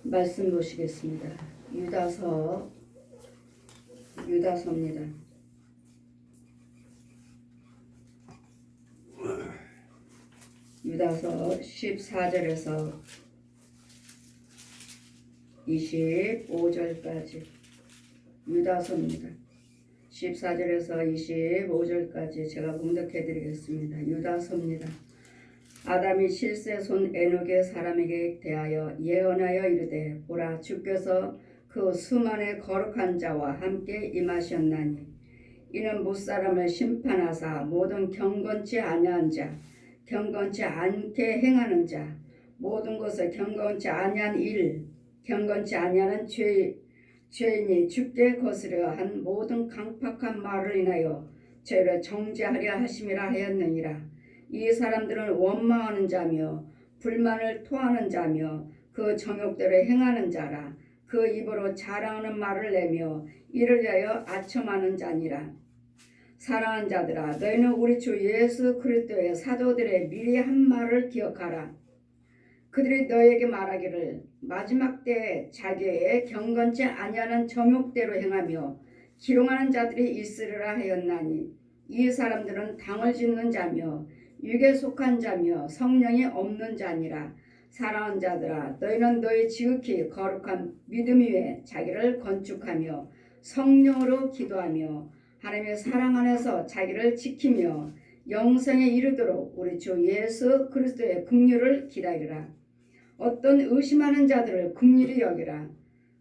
말씀 보시겠습니다. 유다서입니다. 유다서 14절에서 25절까지 유다서입니다. 14절에서 25절까지 제가 봉독해 드리겠습니다. 유다서입니다. 아담이 칠세 손 에녹의 사람에게 대하여 예언하여 이르되 보라 주께서 그 수만의 거룩한 자와 함께 임하셨나니 이는 무사람을 심판하사 모든 경건치 아니한 자 경건치 않게 행하는 자 모든 것을 경건치 아니한 일 경건치 아니하는 죄인이 주께 거스려 한 모든 강팍한 말을 인하여 죄를 정죄하려 하심이라 하였느니라. 이 사람들은 원망하는 자며 불만을 토하는 자며 그 정욕대로 행하는 자라. 그 입으로 자랑하는 말을 내며 이를 위하여 아첨하는 자니라. 사랑하는 자들아, 너희는 우리 주 예수 그리스도의 사도들의 미리 한 말을 기억하라. 그들이 너희에게 말하기를 마지막 때에 자기의 경건치 아니하는 정욕대로 행하며 기롱하는 자들이 있으리라 하였나니 이 사람들은 당을 짓는 자며 육에 속한 자며 성령이 없는 자니라. 사랑하는 자들아, 너희는 너희 지극히 거룩한 믿음 위에 자기를 건축하며 성령으로 기도하며 하나님의 사랑 안에서 자기를 지키며 영생에 이르도록 우리 주 예수 그리스도의 긍휼을 기다리라. 어떤 의심하는 자들을 긍휼히 여기라.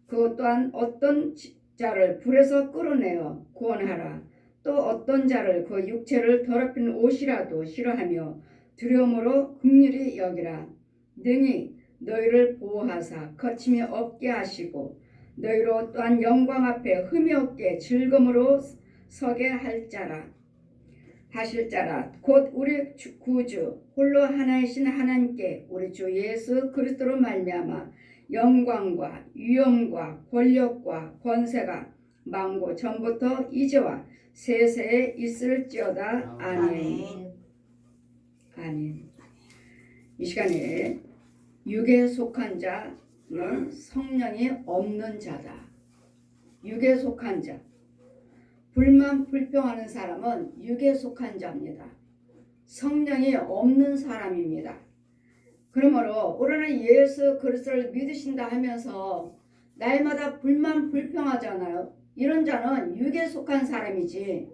그 또한 어떤 자를 불에서 끌어내어 구원하라. 또 어떤 자를 그 육체를 더럽히는 옷이라도 싫어하며 두려움으로 긍휼히 여기라. 능히 너희를 보호하사 거침이 없게 하시고 너희로 또한 영광 앞에 흠이 없게 즐거움으로 서게 하실 자라. 곧 우리 구주 홀로 하나이신 하나님께 우리 주 예수 그리스도로 말미암아 영광과 위엄과 권력과 권세가 만고 전부터 이제와 세세에 있을지어다. 아멘. 아멘. 이 시간에 육에 속한 자는 성령이 없는 자다. 육에 속한 자. 불만 불평하는 사람은 육에 속한 자입니다. 성령이 없는 사람입니다. 그러므로 우리는 예수 그리스도를 믿으신다 하면서 날마다 불만 불평하잖아요. 이런 자는 육에 속한 사람이지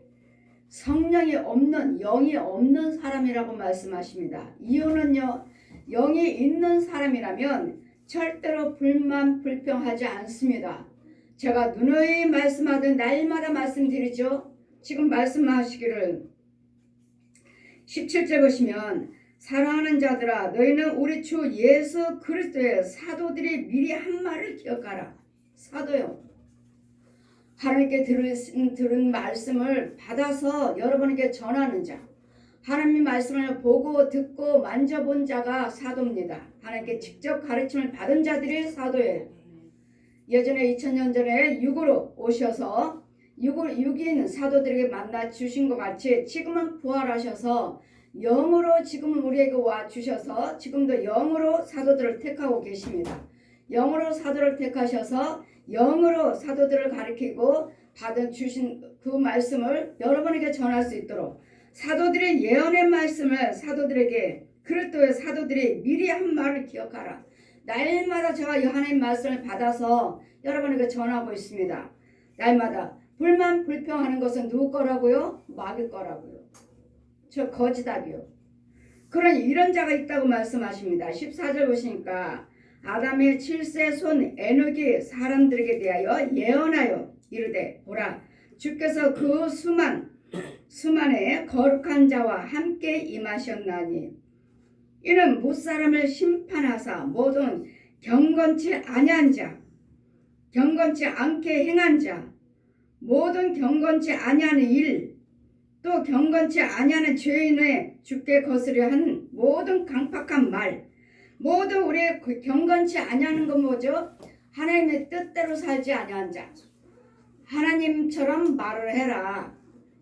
성령이 없는 영이 없는 사람이라고 말씀하십니다. 이유는요, 영이 있는 사람이라면 절대로 불만 불평하지 않습니다. 제가 누누이 말씀하던 날마다 말씀드리죠. 지금 말씀하시기를 17절 보시면 사랑하는 자들아, 너희는 우리 주 예수 그리스도의 사도들이 미리 한 말을 기억하라. 사도요. 하나님께 들은 말씀을 받아서 여러분에게 전하는 자. 하나님의 말씀을 보고 듣고 만져본 자가 사도입니다. 하나님께 직접 가르침을 받은 자들이 사도예요. 예전에 2000년 전에 육으로 오셔서 육인 사도들에게 만나 주신 것 같이 지금은 부활하셔서 영으로 지금 우리에게 와 주셔서 지금도 영으로 사도들을 택하고 계십니다. 영으로 사도를 택하셔서 영으로 사도들을 가리키고 주신 그 말씀을 여러분에게 전할 수 있도록 사도들의 예언의 말씀을 사도들에게 그리스도의 사도들이 미리 한 말을 기억하라. 날마다 제가 하나님 말씀을 받아서 여러분에게 전하고 있습니다. 날마다 불만 불평하는 것은 누구 거라고요? 마귀 거라고요. 저 거지답이요. 그러니 이런 자가 있다고 말씀하십니다. 14절 보시니까 아담의 7세 손 에녹이 사람들에게 대하여 예언하여 이르되 보라 주께서 그 수만의 거룩한 자와 함께 임하셨나니 이는 무사람을 심판하사 모든 경건치 아니한 자 경건치 않게 행한 자 모든 경건치 아니하는 일 또 경건치 아니하는 죄인의 주께 거스려 한 모든 강팍한 말 모두 우리의 경건치 아니하는 건 뭐죠? 하나님의 뜻대로 살지 아니한 자. 하나님처럼 말을 해라.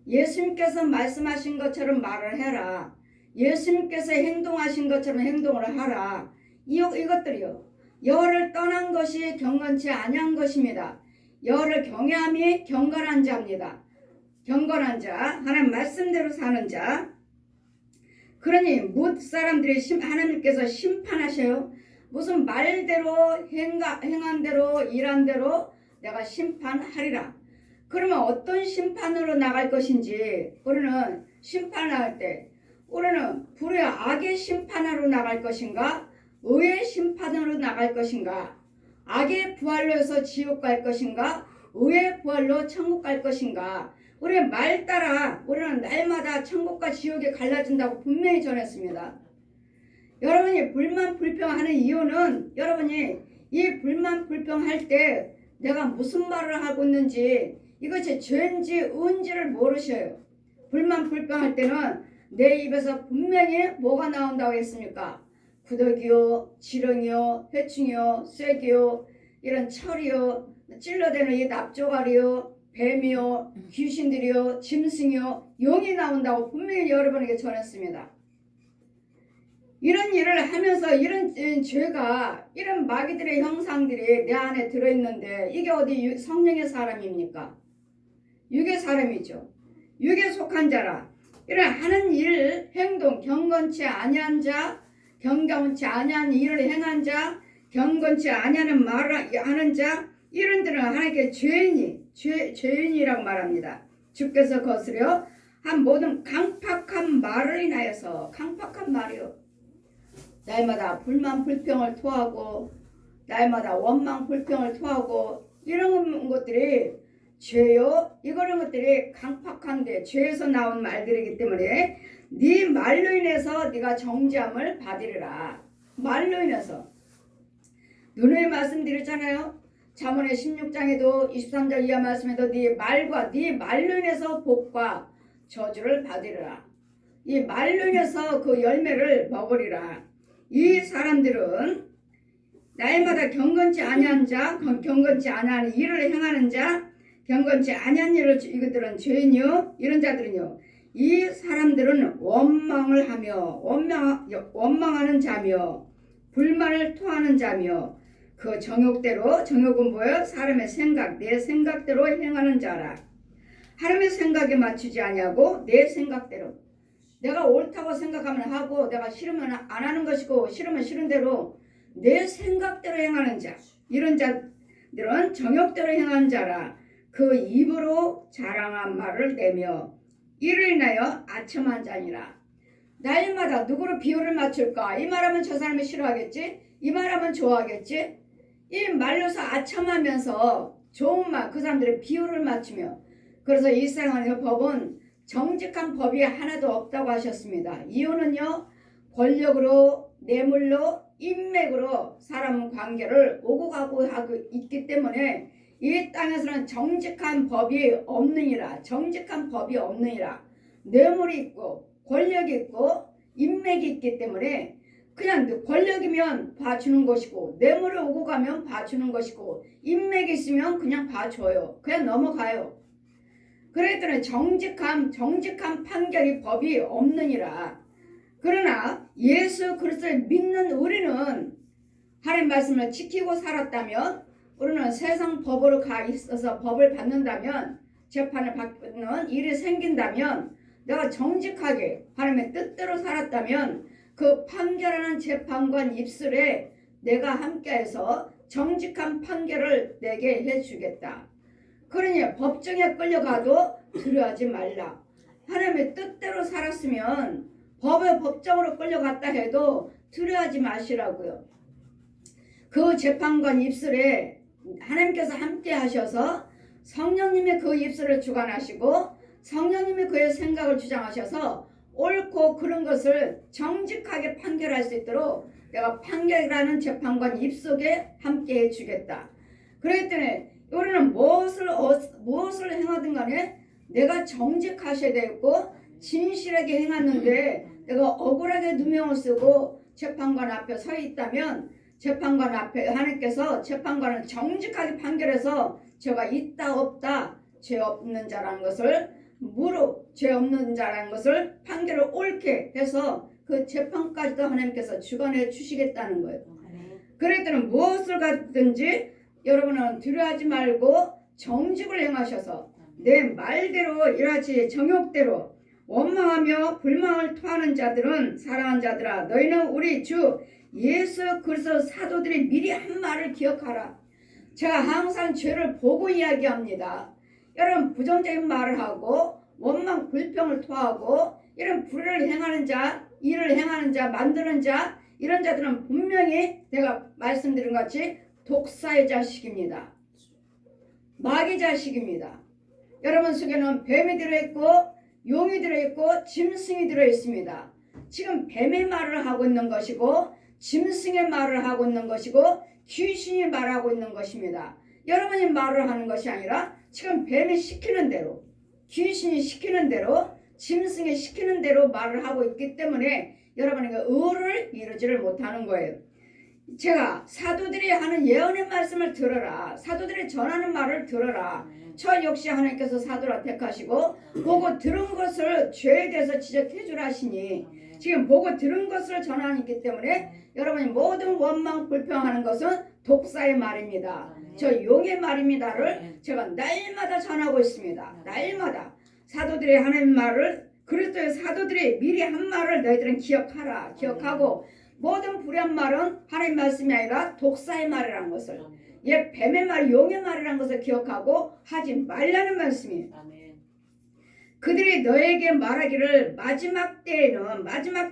예수님께서 말씀하신 것처럼 말을 해라. 예수님께서 행동하신 것처럼 행동을 하라. 이것들이요. 여를 떠난 것이 경건치 아니한 것입니다. 여를 경외함이 경건한 자입니다. 경건한 자, 하나님 말씀대로 사는 자. 그러니 무엇 사람들이 하나님께서 심판하셔요. 무슨 말대로 행한 대로 일한 대로 내가 심판하리라. 그러면 어떤 심판으로 나갈 것인지 우리는 심판을 할 때 우리는 불의 악의 심판으로 나갈 것인가 의의 심판으로 나갈 것인가 악의 부활로 해서 지옥 갈 것인가 의의 부활로 천국 갈 것인가 우리의 말 따라 우리는 날마다 천국과 지옥에 갈라진다고 분명히 전했습니다. 여러분이 불만 불평하는 이유는 여러분이 이 불만 불평할 때 내가 무슨 말을 하고 있는지 이것이 죄인지 의인지를 모르셔요. 불만 불평할 때는 내 입에서 분명히 뭐가 나온다고 했습니까? 구더기요, 지렁이요, 해충이요, 쐐기요, 이런 철이요, 찔러대는 이 납조가리요, 뱀이요, 귀신들이요, 짐승이요, 용이 나온다고 분명히 여러분에게 전했습니다. 이런 일을 하면서 이런 죄가 이런 마귀들의 형상들이 내 안에 들어있는데 이게 어디 성령의 사람입니까? 육의 사람이죠. 육에 속한 자라. 이런 하는 일, 행동, 경건치 아니한 자, 경건치 아니한 일을 행한 자, 경건치 아니하는 말을 하는 자, 이런들은 하나님께 죄인이라고 말합니다. 주께서 거스려 한 모든 강팍한 말을 인하여서 강팍한 말이요. 날마다 불만 불평을 토하고 날마다 원망 불평을 토하고 이런 것들이 죄요. 이런 것들이 강팍한데 죄에서 나온 말들이기 때문에 네 말로 인해서 네가 정죄함을 받으리라. 말로 인해서. 누누이 말씀드렸잖아요. 잠언의 16장에도 23절 이하 말씀에도 네 말로 인해서 복과 저주를 받으리라. 이 말로 인해서 그 열매를 먹으리라. 이 사람들은 날마다 경건치 아니한 자, 경건치 아니한 일을 행하는 자, 경건치 아니한 일을 이것들은 죄인이요. 이런 자들은요. 이 사람들은 원망을 하며 원망하는 자며 불만을 토하는 자며 그 정욕은 뭐예요? 사람의 생각, 내 생각대로 행하는 자라. 하나님의 생각에 맞추지 아니하고 내 생각대로. 내가 옳다고 생각하면 하고 내가 싫으면 안 하는 것이고 싫으면 싫은 대로 내 생각대로 행하는 자. 이런 자들은 정욕대로 행한 자라. 그 입으로 자랑한 말을 내며 이를 인하여 아첨한 자니라. 날마다 누구를 비유를 맞출까? 이 말하면 저 사람이 싫어하겠지? 이 말하면 좋아하겠지? 이 말로서 아첨하면서 좋은 말, 그 사람들의 비유를 맞추며 그래서 이 세상의 법은 정직한 법이 하나도 없다고 하셨습니다. 이유는요. 권력으로, 뇌물로, 인맥으로 사람 관계를 오고 가고 하고 있기 때문에 이 땅에서는 정직한 법이 없느니라. 정직한 법이 없느니라. 뇌물이 있고 권력이 있고 인맥이 있기 때문에 그냥 권력이면 봐주는 것이고 뇌물을 오고 가면 봐주는 것이고 인맥이 있으면 그냥 봐줘요. 그냥 넘어가요. 그랬더니 정직한 판결이 법이 없느니라. 그러나 예수 그리스도를 믿는 우리는 하나님 말씀을 지키고 살았다면 우리는 세상 법으로 가 있어서 법을 받는다면 재판을 받는 일이 생긴다면 내가 정직하게 하나님의 뜻대로 살았다면 그 판결하는 재판관 입술에 내가 함께해서 정직한 판결을 내게 해주겠다. 그러니 법정에 끌려가도 두려워하지 말라. 하나님의 뜻대로 살았으면 법정으로 끌려갔다 해도 두려워하지 마시라고요. 그 재판관 입술에 하나님께서 함께 하셔서 성령님이 그 입술을 주관하시고 성령님이 그의 생각을 주장하셔서 옳고 그른 것을 정직하게 판결할 수 있도록 내가 판결이라는 재판관 입속에 함께 해주겠다. 그랬더니 우리는 무엇을 행하든 간에 내가 정직하셔야 되고 진실하게 행했는데 내가 억울하게 누명을 쓰고 재판관 앞에 서 있다면 재판관 앞에 하나님께서 재판관을 정직하게 판결해서 죄가 있다 없다 죄 없는 자라는 것을 죄 없는 자라는 것을 판결을 옳게 해서 그 재판까지도 하나님께서 주관해 주시겠다는 거예요. 그럴 때는 무엇을 갖든지 여러분은 두려워하지 말고 정직을 행하셔서 내 말대로 일하지 정욕대로 원망하며 불망을 토하는 자들은 사랑하는 자들아 너희는 우리 주 예수 그리스도 사도들이 미리 한 말을 기억하라. 제가 항상 죄를 보고 이야기합니다. 여러분 부정적인 말을 하고 원망 불평을 토하고 이런 불의를 행하는 자, 일을 행하는 자, 만드는 자 이런 자들은 분명히 내가 말씀드린 것 같이 독사의 자식입니다. 마귀 자식입니다. 여러분 속에는 뱀이 들어있고 용이 들어있고 짐승이 들어있습니다. 지금 뱀의 말을 하고 있는 것이고 짐승의 말을 하고 있는 것이고 귀신이 말하고 있는 것입니다. 여러분이 말을 하는 것이 아니라 지금 뱀이 시키는 대로 귀신이 시키는 대로 짐승이 시키는 대로 말을 하고 있기 때문에 여러분에게 의를 이루지를 못하는 거예요. 제가 사도들이 하는 예언의 말씀을 들어라. 사도들이 전하는 말을 들어라. 저 역시 하나님께서 사도라 택하시고 보고 들은 것을 죄에 대해서 지적해 주라 하시니 지금 보고 들은 것을 전하기 때문에 여러분이 모든 원망 불평하는 것은 독사의 말입니다. 저 용의 말입니다를 제가 날마다 전하고 있습니다. 날마다 사도들의 하나님 말을 그리스도의 사도들이 미리 한 말을 너희들은 기억하라. 기억하고 모든 불의한 말은 하나님 말씀이 아니라 독사의 말이라는 것을 뱀의 말, 용의 말이라는 것을 기억하고 하지 말라는 말씀이에요. 그들이 너에게 말하기를 마지막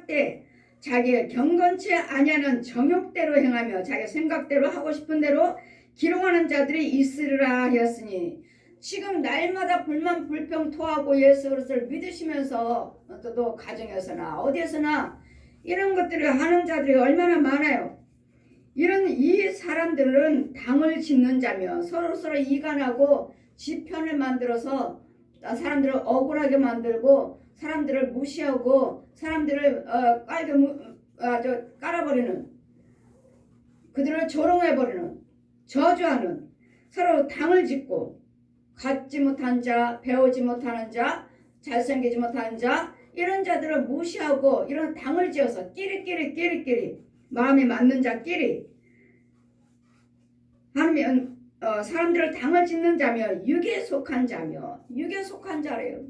때 자기의 경건치 아니하는 정욕대로 행하며 자기 생각대로 하고 싶은 대로 기롱하는 자들이 있으리라 하였으니 지금 날마다 불만 불평 토하고 예수 그리스도를 믿으시면서 또 가정에서나 어디에서나 이런 것들을 하는 자들이 얼마나 많아요. 이 사람들은 당을 짓는 자며 서로 이간하고 지편을 만들어서 사람들을 억울하게 만들고 사람들을 무시하고 사람들을 깔아버리는 그들을 조롱해버리는 저주하는 서로 당을 짓고 갖지 못한 자, 배우지 못하는 자, 잘생기지 못하는 자 이런 자들을 무시하고 이런 당을 지어서 끼리끼리 마음에 맞는 자끼리 하면 사람들을 당을 짓는 자며 육에 속한 자래요.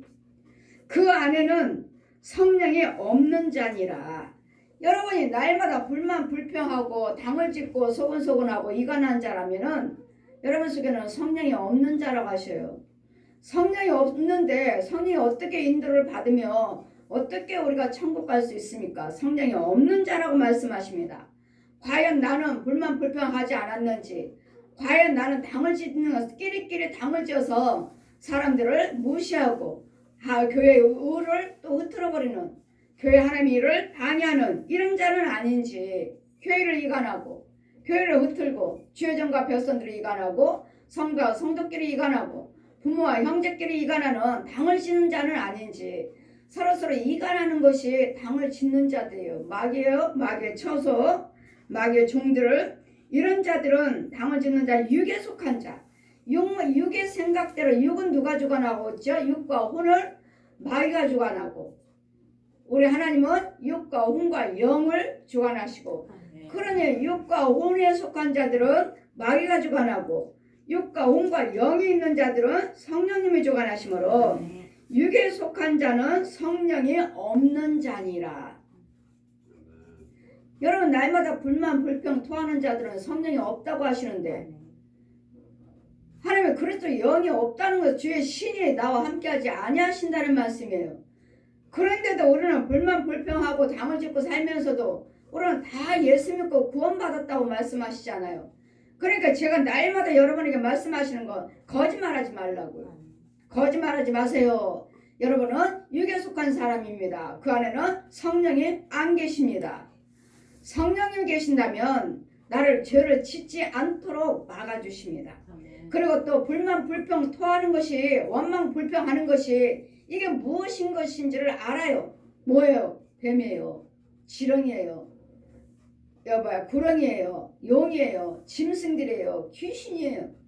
그 안에는 성령이 없는 자니라. 여러분이 날마다 불만 불평하고 당을 짓고 소곤소곤하고 이간한 자라면은 여러분 속에는 성령이 없는 자라고 하셔요. 성령이 없는데 성령이 어떻게 인도를 받으며 어떻게 우리가 천국 갈 수 있습니까? 성령이 없는 자라고 말씀하십니다. 과연 나는 불만 불평하지 않았는지, 과연 나는 당을 짓는 끼리끼리 당을 지어서 사람들을 무시하고 교회의 의를 또 흐트러버리는 교회 하나님의 일을 방해하는 이런 자는 아닌지, 교회를 이간하고 교회를 흐틀고 주의정과 백성들을 이간하고 성과 성도끼리 이간하고 부모와 형제끼리 이간하는 당을 짓는 자는 아닌지 서로 이간하는 것이 당을 짓는 자들이에요. 마귀예요. 마귀의 처소, 마귀의 종들을 이런 자들은 당을 짓는 자, 육에 속한 자. 육의 생각대로 육은 누가 주관하고 있죠? 육과 혼을 마귀가 주관하고 우리 하나님은 육과 혼과 영을 주관하시고 그러니 육과 혼에 속한 자들은 마귀가 주관하고 육과 혼과 영이 있는 자들은 성령님이 주관하시므로 육에 속한 자는 성령이 없는 자니라. 여러분 날마다 불만 불평 토하는 자들은 성령이 없다고 하시는데 하나님의 그리스도 영이 없다는 것 주의 신이 나와 함께하지 아니하신다는 말씀이에요. 그런데도 우리는 불만 불평하고 당을 짓고 살면서도 우리는 다 예수 믿고 구원받았다고 말씀하시잖아요. 그러니까 제가 날마다 여러분에게 말씀하시는 건 거짓말하지 말라고요. 거짓말하지 마세요. 여러분은 육에 속한 사람입니다. 그 안에는 성령이 안 계십니다. 성령이 계신다면 나를 죄를 짓지 않도록 막아주십니다. 그리고 또 불만 불평 토하는 것이 원망 불평하는 것이 이게 무엇인 것인지를 알아요. 뭐예요? 뱀이에요. 지렁이에요. 구렁이에요. 용이에요. 짐승들이에요. 귀신이에요.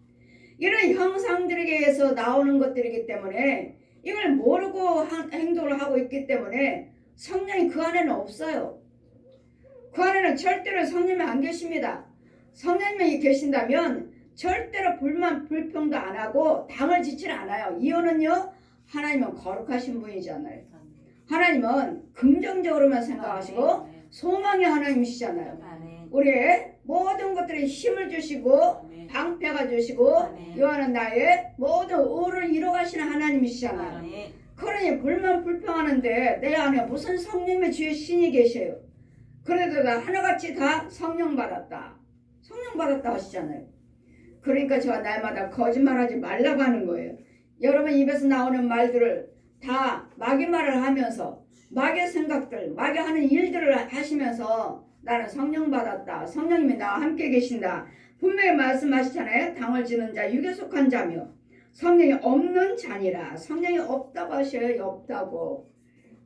이런 형상들에게서 나오는 것들이기 때문에 이걸 모르고 행동을 하고 있기 때문에 성령이 그 안에는 없어요. 그 안에는 절대로 성령이 안 계십니다. 성령님이 계신다면 절대로 불만 불평도 안 하고 당을 짓지는 않아요. 이유는요, 하나님은 거룩하신 분이잖아요. 하나님은 긍정적으로만 생각하시고 소망의 하나님이시잖아요. 우리의 모든 것들에 힘을 주시고 방패가 주시고 요한은 나의 모든 의를 이루어가시는 하나님이시잖아요. 그러니 불만 불평하는데 내 안에 무슨 성령의 주의 신이 계셔요. 그래도 나 하나같이 다 성령 받았다. 성령 받았다 하시잖아요. 그러니까 제가 날마다 거짓말하지 말라고 하는 거예요. 여러분 입에서 나오는 말들을 다 마귀 말을 하면서 마귀의 생각들, 마귀 하는 일들을 하시면서 나는 성령 받았다. 성령님이 나와 함께 계신다. 분명히 말씀하시잖아요. 당을 지는 자, 육에 속한 자며 성령이 없는 자니라. 성령이 없다고 하셔요. 없다고.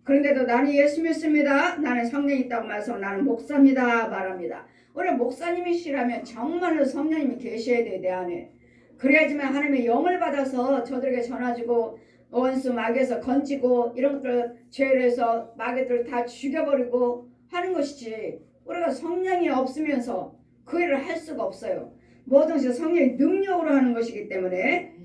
그런데도 나는 예수 믿습니다. 나는 성령이 있다고 말해서 나는 목사입니다. 말합니다. 우리 목사님이시라면 정말로 성령님이 계셔야 돼요. 내 안에. 그래야지만 하나님의 영을 받아서 저들에게 전해주고 원수 마귀에서 건지고 이런 것들 죄를 해서 마귀들을 다 죽여버리고 하는 것이지, 우리가 성령이 없으면서 그 일을 할 수가 없어요. 모든 것이 성령의 능력으로 하는 것이기 때문에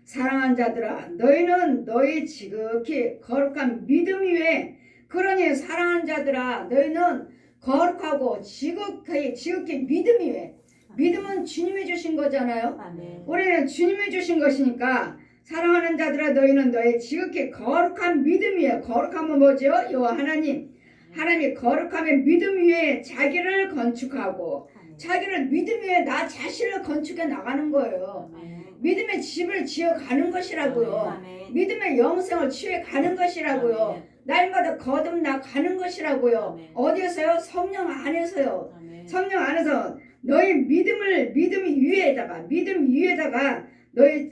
사랑하는 자들아 너희는 너희 지극히 거룩한 믿음 위에, 그러니 사랑하는 자들아 너희는 거룩하고 지극히 믿음 위에, 믿음은 주님이 주신 거잖아요. 우리는 주님이 주신 것이니까 사랑하는 자들아 너희는 너희 지극히 거룩한 믿음 위에, 거룩함은 뭐죠? 여호와 하나님이 거룩함의 믿음 위에 자기를 건축하고, 자기를 믿음 위에 나 자신을 건축해 나가는 거예요. 믿음의 집을 지어가는 것이라고요. 믿음의 영생을 취해가는 것이라고요. 날마다 거듭나가는 것이라고요. 어디에서요? 성령 안에서요. 성령 안에서 너희 믿음 위에다가 너희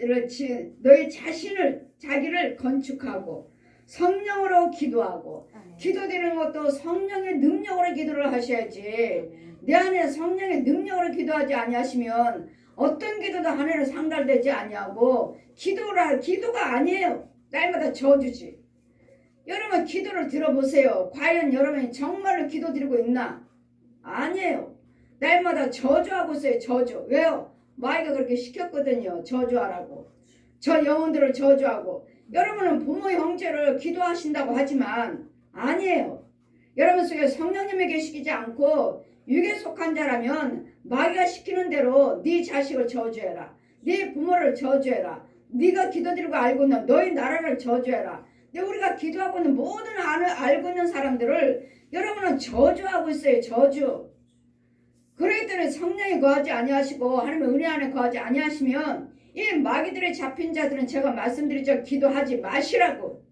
자기를 건축하고 성령으로 기도하고, 기도드리는 것도 성령의 능력으로 기도를 하셔야지. 내 안에 성령의 능력으로 기도하지 아니하시면 어떤 기도도 하나님 상달되지 아니하고, 기도가 아니에요. 날마다 저주지. 여러분 기도를 들어보세요. 과연 여러분이 정말로 기도드리고 있나? 아니에요. 날마다 저주하고 있어요. 저주. 왜요? 마귀가 그렇게 시켰거든요. 저주하라고. 저 영혼들을 저주하고. 여러분은 부모 형제를 기도하신다고 하지만 아니에요. 여러분 속에 성령님이 계시지 않고 육에 속한 자라면 마귀가 시키는 대로 네 자식을 저주해라. 네 부모를 저주해라. 네가 기도드리고 알고 있는 너희 나라를 저주해라. 근데 우리가 기도하고 있는 모든 알고 있는 사람들을 여러분은 저주하고 있어요. 저주. 그렇기 때문에 성령이 거하지 아니하시고 하나님의 은혜 안에 거하지 아니하시면 이 마귀들의 잡힌 자들은 제가 말씀드리죠. 기도하지 마시라고.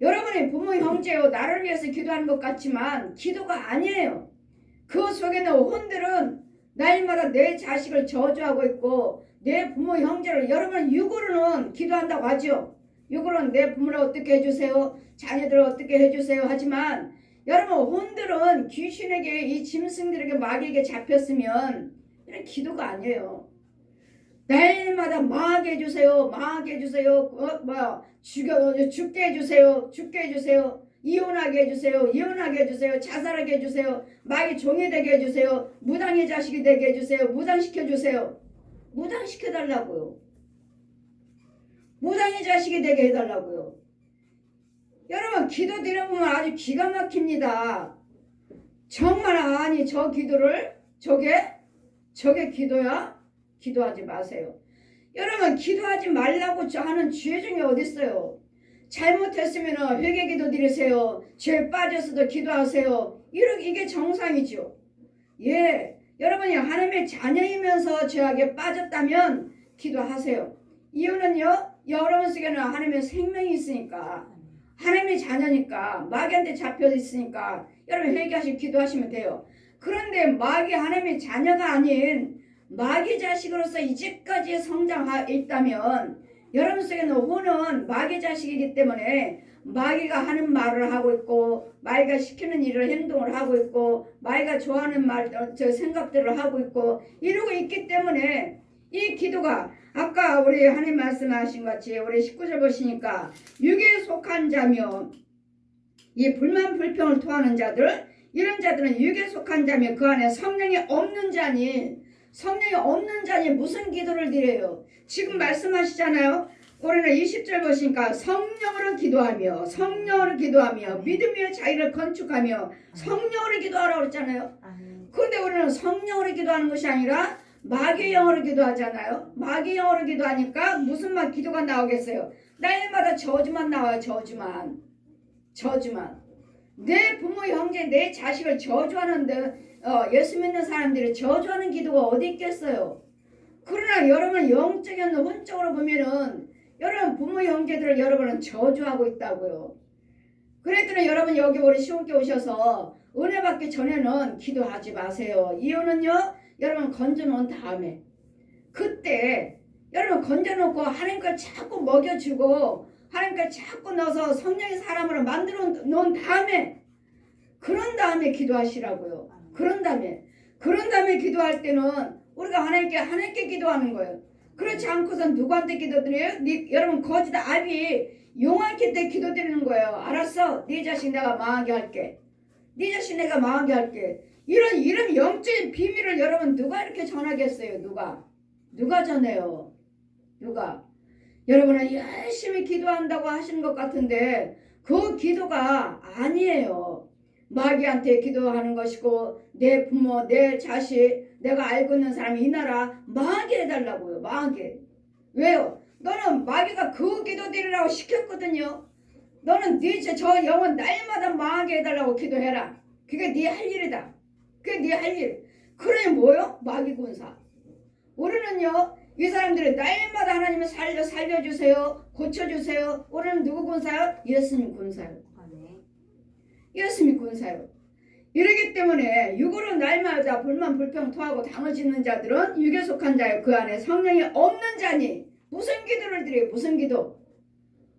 여러분이 부모 형제요 나를 위해서 기도하는 것 같지만 기도가 아니에요. 그 속에 있는 혼들은 날마다 내 자식을 저주하고 있고 내 부모 형제를, 여러분 육으로는 기도한다고 하죠. 육으로는 내 부모를 어떻게 해주세요, 자녀들을 어떻게 해주세요 하지만 여러분 혼들은 귀신에게, 이 짐승들에게, 마귀에게 잡혔으면 이런 기도가 아니에요. 날마다 망하게 해주세요, 망하게 해주세요, 죽게 해주세요, 죽게 해주세요, 이혼하게 해주세요, 이혼하게 해주세요, 자살하게 해주세요, 마귀 종이 되게 해주세요, 무당의 자식이 되게 해주세요, 무당시켜주세요. 무당시켜달라고요. 무당의 자식이 되게 해달라고요. 여러분 기도 드려보면 아주 기가 막힙니다. 정말 아니 저 기도를 저게 기도야? 기도하지 마세요. 여러분 기도하지 말라고 하는 죄 중에 어디 있어요? 잘못했으면 회개 기도 드리세요. 죄 빠졌어도 기도하세요. 이게 정상이죠. 예, 여러분이 하나님의 자녀이면서 죄악에 빠졌다면 기도하세요. 이유는요, 여러분 속에는 하나님의 생명이 있으니까, 하나님의 자녀니까, 마귀한테 잡혀 있으니까 여러분 회개하시고 기도하시면 돼요. 그런데 마귀 하나님의 자녀가 아닌 마귀 자식으로서 이제까지 성장했다면 여러분 속에는 혼은 마귀 자식이기 때문에 마귀가 하는 말을 하고 있고, 마귀가 시키는 일을 행동을 하고 있고, 마귀가 좋아하는 생각들을 하고 있고 이러고 있기 때문에 이 기도가 아까 우리 하나님 말씀하신 같이 우리 19절 보시니까 육에 속한 자며 이 불만 불평을 토하는 자들, 이런 자들은 육에 속한 자며 그 안에 성령이 없는 자니, 성령이 없는 자니 무슨 기도를 드려요? 지금 말씀하시잖아요. 우리는 20절 보시니까 성령으로 기도하며, 성령으로 기도하며, 믿으며 자기를 건축하며 성령으로 기도하라고 그랬잖아요. 그런데 우리는 성령으로 기도하는 것이 아니라 마귀의 영으로 기도하잖아요. 마귀의 영으로 기도하니까 무슨 말 기도가 나오겠어요? 날마다 저주만 나와요. 저주만. 내 부모, 형제, 내 자식을 저주하는데 예수 믿는 사람들이 저주하는 기도가 어디 있겠어요? 그러나 여러분 영적인 혼적으로 보면은 여러분 부모, 형제들을 여러분은 저주하고 있다고요. 그랬더니 여러분 여기 우리 시온교회 오셔서 은혜 받기 전에는 기도하지 마세요. 이유는요, 여러분 건져놓은 다음에, 그때 여러분 건져놓고 하나님께 자꾸 먹여주고 하나님께 자꾸 넣어서 성령의 사람으로 만들어 놓은 다음에, 그런 다음에 기도하시라고요. 그런 다음에 기도할 때는 우리가 하나님께 기도하는 거예요. 그렇지 않고선 누구한테 기도드려요? 여러분 거짓 아비 용한테 때 기도드리는 거예요. 알았어? 네 자식 내가 망하게 할게. 네 자식 내가 망하게 할게. 이런 영적인 비밀을 여러분 누가 이렇게 전하겠어요? 누가 전해요? 누가? 여러분은 열심히 기도한다고 하시는 것 같은데 그 기도가 아니에요. 마귀한테 기도하는 것이고 내 부모, 내 자식, 내가 알고 있는 사람이 이 나라 망하게 해달라고요. 망하게. 왜요? 너는 마귀가 그 기도 드리라고 시켰거든요. 너는 저 영혼 날마다 망하게 해달라고 기도해라. 그게 네 할 일이다. 그게 네 할 일. 그러니 뭐요? 마귀 군사. 우리는요, 이 사람들이 날마다 하나님을 살려주세요, 고쳐주세요. 우리는 누구 군사요? 예수님 군사요. 예수님 군사요. 이러기 때문에 육으로 날마다 불만 불평 토하고 당을 짓는 자들은 육에 속한 자요 그 안에 성령이 없는 자니 무슨 기도를 드려요? 무슨 기도?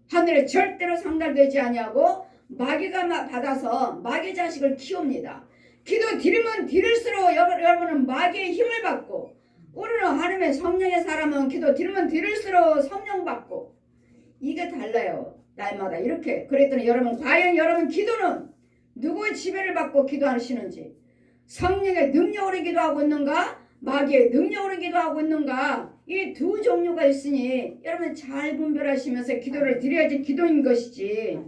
하늘에 절대로 상달되지 아니하고 마귀가 받아서 마귀 자식을 키웁니다. 기도 드리면 드릴수록 여러분은 마귀의 힘을 받고, 우리는 하나님의 성령의 사람은 기도 드리면 드릴수록 성령 받고, 이게 달라요. 날마다 이렇게. 그랬더니 여러분, 과연 여러분 기도는 누구의 지배를 받고 기도하시는지, 성령의 능력으로 기도하고 있는가, 마귀의 능력으로 기도하고 있는가, 이 두 종류가 있으니 여러분 잘 분별하시면서 기도를 드려야지 기도인 것이지.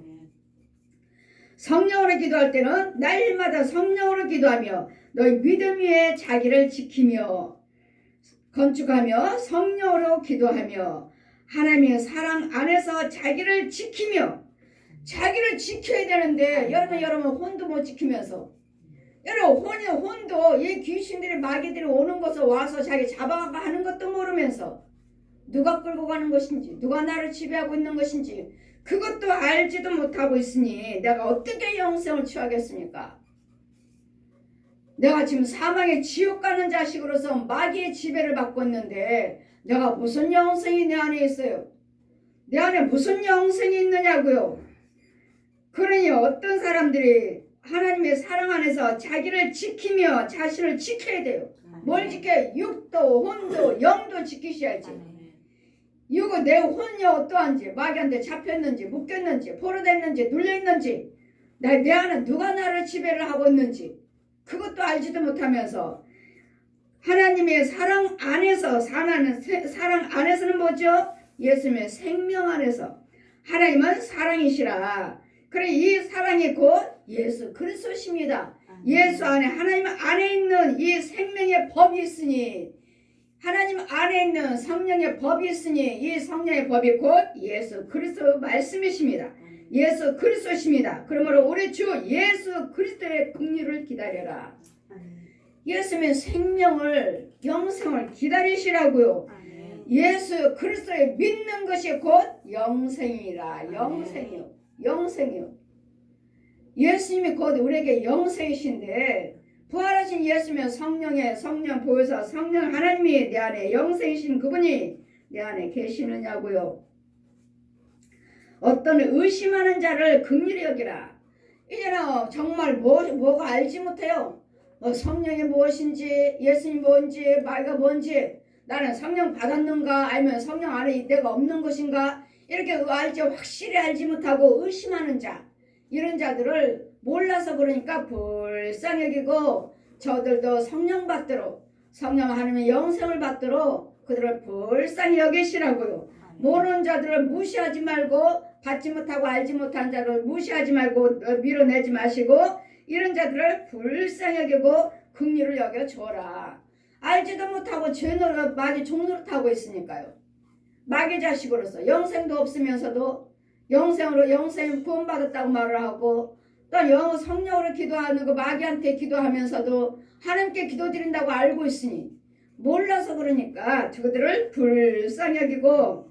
성령으로 기도할 때는 날마다 성령으로 기도하며 너희 믿음 위에 자기를 지키며 건축하며 성령으로 기도하며 하나님의 사랑 안에서 자기를 지키며, 자기를 지켜야 되는데 여러분 혼도 못 지키면서, 여러분 혼도 이 귀신들이 마귀들이 오는 곳에 와서 자기 잡아가고 하는 것도 모르면서 누가 끌고 가는 것인지, 누가 나를 지배하고 있는 것인지 그것도 알지도 못하고 있으니 내가 어떻게 영생을 취하겠습니까? 내가 지금 사망의 지옥 가는 자식으로서 마귀의 지배를 받고 있는데 내가 무슨 영생이 내 안에 있어요? 내 안에 무슨 영생이 있느냐고요? 그러니 어떤 사람들이 하나님의 사랑 안에서 자기를 지키며 자신을 지켜야 돼요. 뭘 지켜요? 육도, 혼도, 영도 지키셔야지. 이거 내 혼이 어떠한지, 마귀한테 잡혔는지, 묶였는지, 포로됐는지, 눌려있는지, 내 안에 누가 나를 지배를 하고 있는지 그것도 알지도 못하면서 하나님의 사랑 안에서 사랑 안에서는 뭐죠? 예수님의 생명 안에서. 하나님은 사랑이시라. 그래, 이 사랑이 곧 예수 그리스도십니다. 예수 안에, 하나님 안에 있는 이 생명의 법이 있으니, 하나님 안에 있는 성령의 법이 있으니 이 성령의 법이 곧 예수 그리스도 말씀이십니다. 예수 그리스도십니다. 그러므로 우리 주 예수 그리스도의 긍휼을 기다려라. 예수님의 생명을, 영생을 기다리시라고요. 예수 그리스도에 믿는 것이 곧 영생이라. 영생이요. 예수님이 곧 우리에게 영생이신데, 부활하신 예수님의 성령 보혜사 성령 하나님이 내 안에 영생이신 그분이 내 안에 계시느냐고요. 어떤 의심하는 자를 긍휼히 여기라. 이제는 정말 뭐가 알지 못해요. 성령이 무엇인지, 예수님이 뭔지, 마귀가 뭔지, 나는 성령 받았는가, 아니면 성령 안에 내가 없는 것인가, 이렇게 확실히 알지 못하고 의심하는 자, 이런 자들을 몰라서 그러니까 불쌍히 여기고 저들도 성령 받도록 성령 하나님의 영생을 받도록 그들을 불쌍히 여기시라고요. 모르는 자들을 무시하지 말고 받지 못하고 알지 못한 자를 무시하지 말고 밀어내지 마시고 이런 자들을 불쌍히 여기고 긍휼을 여겨 줘라. 알지도 못하고 죄 노릇 마귀 종노릇하고 있으니까요. 마귀 자식으로서 영생도 없으면서도 영생으로 영생 구원받았다고 말을 하고 또 성령으로 기도하는 그 마귀한테 기도하면서도 하나님께 기도드린다고 알고 있으니 몰라서 그러니까 저들을 불쌍히 여기고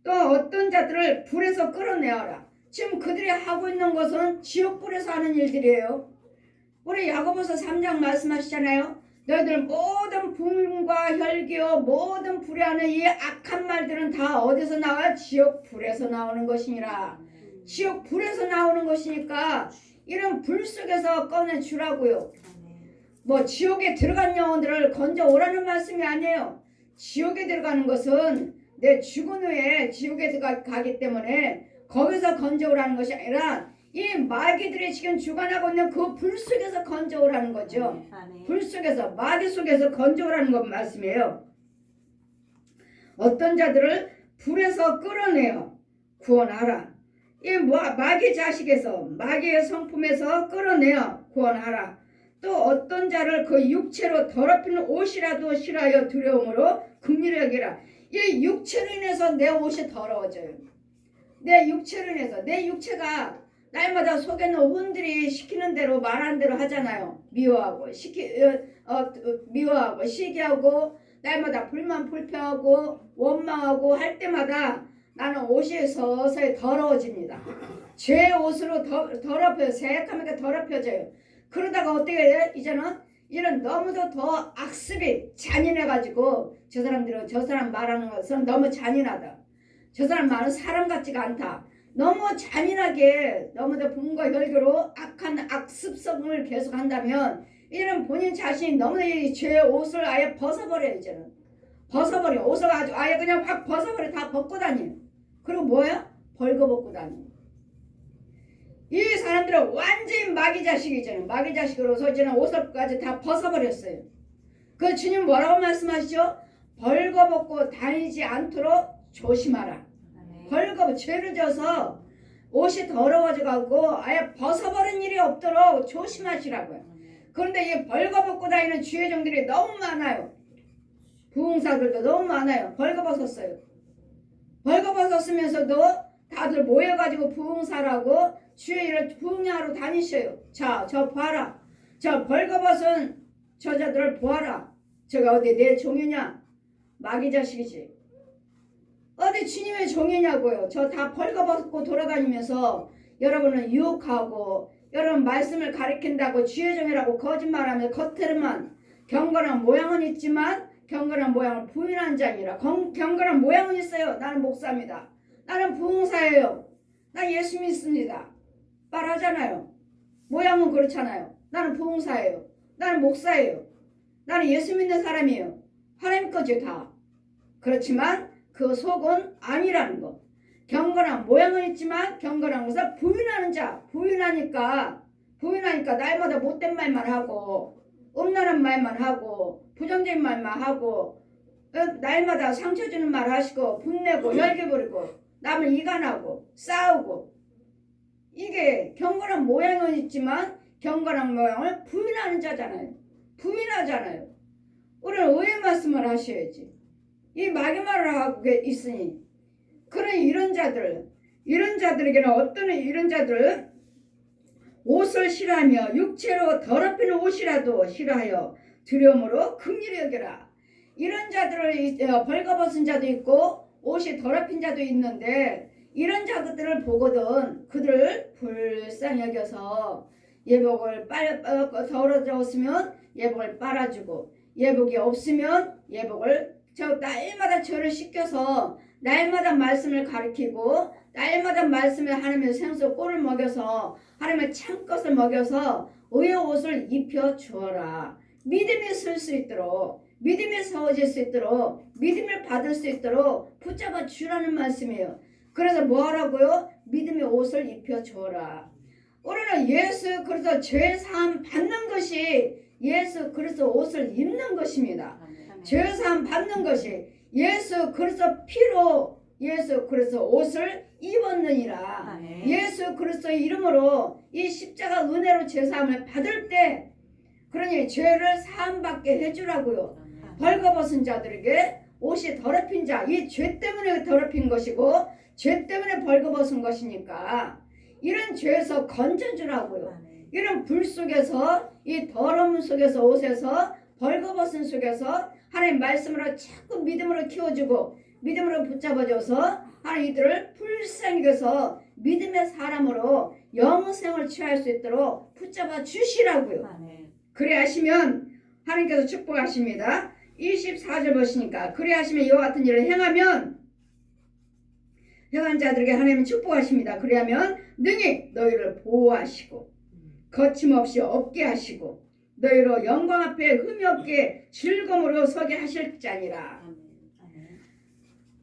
또 어떤 자들을 불에서 끌어내어라. 지금 그들이 하고 있는 것은 지옥불에서 하는 일들이에요. 우리 야고보서 3장 말씀하시잖아요. 너희들 모든 분과 혈기요 모든 불에 하는 이 악한 말들은 다 어디서 나와요? 지옥불에서 나오는 것이니라. 지옥불에서 나오는 것이니까 이런 불 속에서 꺼내주라고요. 뭐 지옥에 들어간 영혼들을 건져오라는 말씀이 아니에요. 지옥에 들어가는 것은 내 죽은 후에 지옥에 들어가기 때문에 거기서 건져오라는 것이 아니라 이 마귀들이 지금 주관하고 있는 그 불 속에서 건져오라는 거죠. 불 속에서 마귀 속에서 건져오라는 것 말씀이에요. 어떤 자들을 불에서 끌어내어 구원하라. 이 마귀 자식에서 마귀의 성품에서 끌어내어 구원하라. 또 어떤 자를 그 육체로 더럽히는 옷이라도 싫어하여 두려움으로 긍휼히 여기라. 이 육체로 인해서 내 옷이 더러워져요. 내 육체로 인해서 내 육체가 날마다 속에는 혼들이 시키는 대로 말하는 대로 하잖아요. 미워하고 미워하고 시기하고 날마다 불만 불평하고 원망하고 할 때마다 나는 옷이 서서히 더러워집니다. 죄 옷으로 더럽혀요. 새카맣게 더럽혀져요. 그러다가 어떻게 해요? 이제는 이런 너무도 더 악습이 잔인해가지고 저 사람 말하는 것은 너무 잔인하다. 저 사람 말은 사람 같지가 않다. 너무 잔인하게 너무도 분과 혈기로 악한 악습성을 계속 한다면 이런 본인 자신이 너무 이 죄의 옷을 아예 벗어버려요. 이제는 벗어버려. 옷을 아예 그냥 확 벗어버려. 다 벗고 다녀요. 그리고 뭐예요? 벌거벗고 다녀요. 이 사람들은 완전히 마귀 자식이잖아요. 마귀 자식으로서 이제는 옷을까지 다 벗어버렸어요. 그 주님 뭐라고 말씀하시죠? 벌거벗고 다니지 않도록 조심하라. 벌거벗 죄를 져서 옷이 더러워져가고 아예 벗어버린 일이 없도록 조심하시라고요. 그런데 이 벌거벗고 다니는 주의종들이 너무 많아요. 부흥사들도 너무 많아요. 벌거벗었어요. 벌거벗었으면서도 다들 모여가지고 부흥사라고 주의 일을 부흥하러 다니셔요. 자, 저 봐라. 저 벌거벗은 저자들을 보아라. 저가 어디 내 종이냐? 마귀 자식이지. 어디 주님의 종이냐고요. 저 다 벌거벗고 돌아다니면서 여러분을 유혹하고 여러분 말씀을 가리킨다고 주의 종이라고 거짓말하며 겉으로만 경건한 모양은 있지만 경건한 모양을 부인한 자니라. 경건한 모양은 있어요. 나는 목사입니다. 나는 부흥사예요. 난 예수 믿습니다. 말하잖아요. 모양은 그렇잖아요. 나는 부흥사예요. 나는 목사예요. 나는 예수 믿는 사람이에요. 하나님 거죠 다. 그렇지만 그 속은 아니라는 거. 경건한 모양은 있지만 경건한 것을 부인하는 자. 부인하니까 날마다 못된 말만 하고 음란한 말만 하고 부정적인 말만 하고 날마다 상처 주는 말 하시고 분내고 열개 부리고 남을 이간하고 싸우고 이게 경건한 모양은 있지만 경건한 모양을 부인하는 자잖아요. 부인하잖아요. 우리는 의의 말씀을 하셔야지. 이 마귀 말을 하고 있으니 그런 이런 자들에게는 어떤 이런 자들 옷을 싫어하며 육체로 더럽히는 옷이라도 싫어하여 두려움으로 긍휼히 여겨라. 이런 자들을 벌거벗은 자도 있고 옷이 더럽힌 자도 있는데 이런 자들을 보거든 그들을 불쌍히 여겨서 예복을 더러졌으면 예복을 빨아주고 예복이 없으면 예복을 날마다 저를 씻겨서 날마다 말씀을 가르치고 날마다 말씀에 하나님의 생수 꼴을 먹여서 하나님의 참것을 먹여서 의의 옷을 입혀 주어라. 믿음이 설 수 있도록 믿음이 세워질 수 있도록 믿음을 받을 수 있도록 붙잡아 주라는 말씀이에요. 그래서 뭐 하라고요? 믿음의 옷을 입혀 주어라. 우리는 예수 그리스도 죄 사함 받는 것이 예수 그리스도 옷을 입는 것입니다. 죄 사함 받는 것이 예수 그리스도 피로 예수 그리스도 옷을 입었느니라. 예수 그리스도의 이름으로 이 십자가 은혜로 죄 사함을 받을 때 그러니 죄를 사함받게 해주라고요. 벌거벗은 자들에게 옷이 더럽힌 자, 이 죄 때문에 더럽힌 것이고 죄 때문에 벌거벗은 것이니까 이런 죄에서 건져주라고요. 이런 불 속에서 이 더러움 속에서 옷에서 벌거벗은 속에서 하나님 말씀으로 자꾸 믿음으로 키워주고 믿음으로 붙잡아줘서 하나님 이들을 불쌍히 여겨서 믿음의 사람으로 영생을 취할 수 있도록 붙잡아 주시라고요. 그래 하시면 하나님께서 축복하십니다. 24절 보시니까 그래 하시면 이와 같은 일을 행하면 행한 자들에게 하나님은 축복하십니다. 그리하면 능히 너희를 보호하시고 거침없이 없게 하시고 너희로 영광 앞에 흠이 없게 즐거움으로 서게 하실 자니라.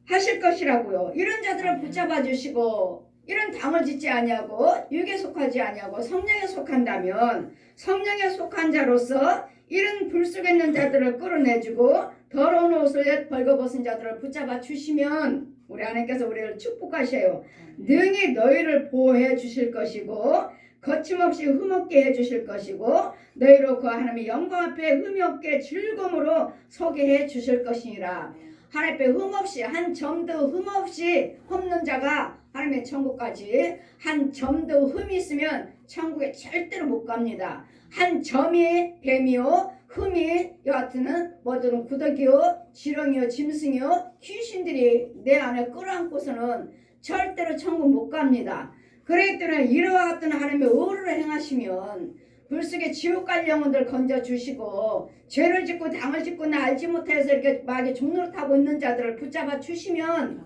하실 것이라고요. 이런 자들을 붙잡아 주시고 이런 당을 짓지 아니하고 육에 속하지 아니하고 성령에 속한다면 성령에 속한 자로서 이런 불 속에 있는 자들을 끌어내주고 더러운 옷을 벌거벗은 자들을 붙잡아 주시면 우리 하나님께서 우리를 축복하셔요. 능히 너희를 보호해 주실 것이고 거침없이 흠없게 해주실 것이고 너희로 그 하나님의 영광 앞에 흠이 없게 즐거움으로 서게 해주실 것이니라. 하나님 앞에 흠없이 한 점도 흠없이 없는 자가 하나님의 천국까지 한 점도 흠이 있으면 천국에 절대로 못 갑니다. 한 점이 뱀이요 흠이 여하튼은 뭐든 구더기요 지렁이요 짐승이요 귀신들이 내 안에 끌어안고서는 절대로 천국 못 갑니다. 그렇기 때문에 이와 같은 하나님의 의를 행하시면 불속에 지옥 갈 영혼들 건져주시고 죄를 짓고 당을 짓고 나 알지 못해서 이렇게 마귀 종로를 타고 있는 자들을 붙잡아 주시면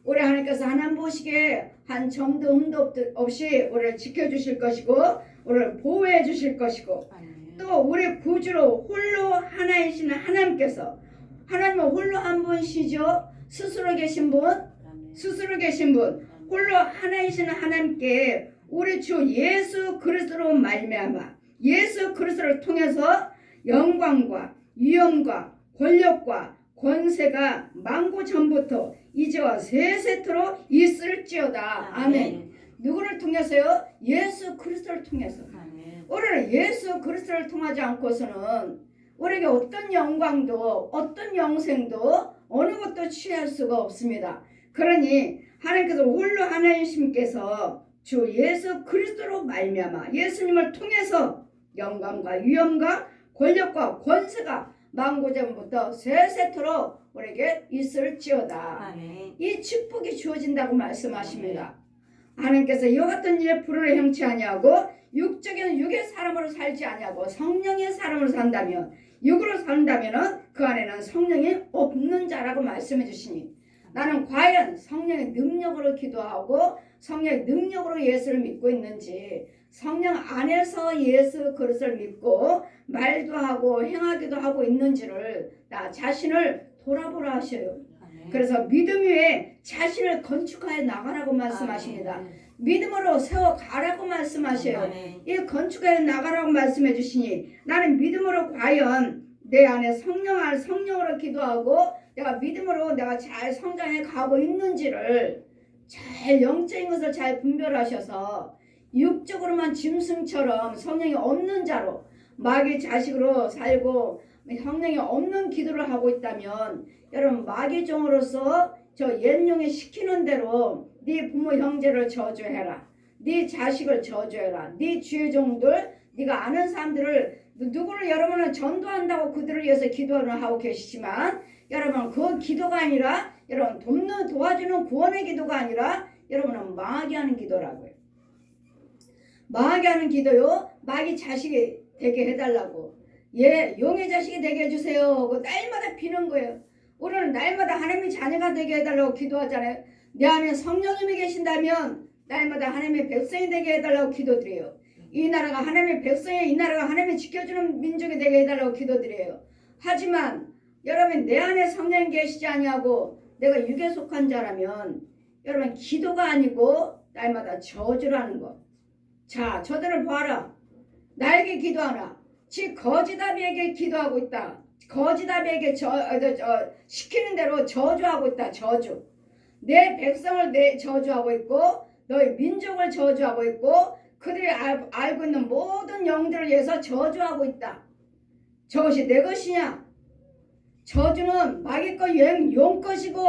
우리 하나님께서 하나님 보시기에 한 점도 흠도 없이 우리를 지켜주실 것이고 우리를 보호해 주실 것이고 또 우리 구주로 홀로 하나이신 하나님께서 하나님은 홀로 한 분이시죠. 스스로 계신 분 홀로 하나이신 하나님께 우리 주 예수 그리스도로 말미암아 예수 그리스도를 통해서 영광과 위엄과 권력과 권세가 만고 전부터 이제와 세세토록 있을지어다. 아멘. 누구를 통해서요? 예수 그리스도를 통해서. 우리는 예수 그리스도를 통하지 않고서는 우리에게 어떤 영광도 어떤 영생도 어느 것도 취할 수가 없습니다. 그러니 하나님께서 홀로 하나님께서 주 예수 그리스도로 말미암아 예수님을 통해서 영광과 위엄과 권력과 권세가 만고전부터 세세토록 우리에게 있을지어다. 이 축복이 주어진다고 말씀하십니다. 하나님께서 이와 같은 일에 불을 행치 아니하고 육적인 육의 사람으로 살지 아니하고 성령의 사람으로 산다면 육으로 산다면 그 안에는 성령이 없는 자라고 말씀해 주시니 나는 과연 성령의 능력으로 기도하고 성령의 능력으로 예수를 믿고 있는지 성령 안에서 예수 그리스도를 믿고 말도 하고 행하기도 하고 있는지를 나 자신을 돌아보라 하셔요. 그래서 믿음 위에 자신을 건축하여 나가라고 말씀하십니다. 믿음으로 세워가라고 말씀하셔요. 이 건축하여 나가라고 말씀해 주시니 나는 믿음으로 과연 내 안에 성령으로 기도하고 내가 믿음으로 내가 잘 성장해 가고 있는지를 잘 영적인 것을 잘 분별하셔서 육적으로만 짐승처럼 성령이 없는 자로 마귀 자식으로 살고 성령이 없는 기도를 하고 있다면 여러분 마귀 종으로서 저 옛용이 시키는 대로 네 부모 형제를 저주해라. 네 자식을 저주해라. 네 주의 종들 네가 아는 사람들을 누구를 여러분은 전도한다고 그들을 위해서 기도를 하고 계시지만 여러분 그 기도가 아니라 여러분 돕는 도와주는 구원의 기도가 아니라 여러분은 마귀하는 기도라고요. 마귀하는 기도요. 마귀 자식이 되게 해달라고. 예, 용의 자식이 되게 해주세요 하고 날마다 비는 거예요. 우리는 날마다 하나님의 자녀가 되게 해달라고 기도하잖아요. 내 안에 성령님이 계신다면 날마다 하나님의 백성이 되게 해달라고 기도드려요. 이 나라가 하나님의 백성이 이 나라가 하나님이 지켜주는 민족이 되게 해달라고 기도드려요. 하지만 여러분 내 안에 성령이 계시지 아니하고 내가 육에 속한 자라면 여러분 기도가 아니고 날마다 저주라는 것. 자, 저들을 봐라. 나에게 기도하나. 즉 거지다비에게 기도하고 있다. 거지다비에게 시키는 대로 저주하고 있다. 저주. 내 백성을 저주하고 있고 너희 민족을 저주하고 있고 그들이 알고 있는 모든 영들을 위해서 저주하고 있다. 저것이 내 것이냐? 저주는 마귀 것 용 것이고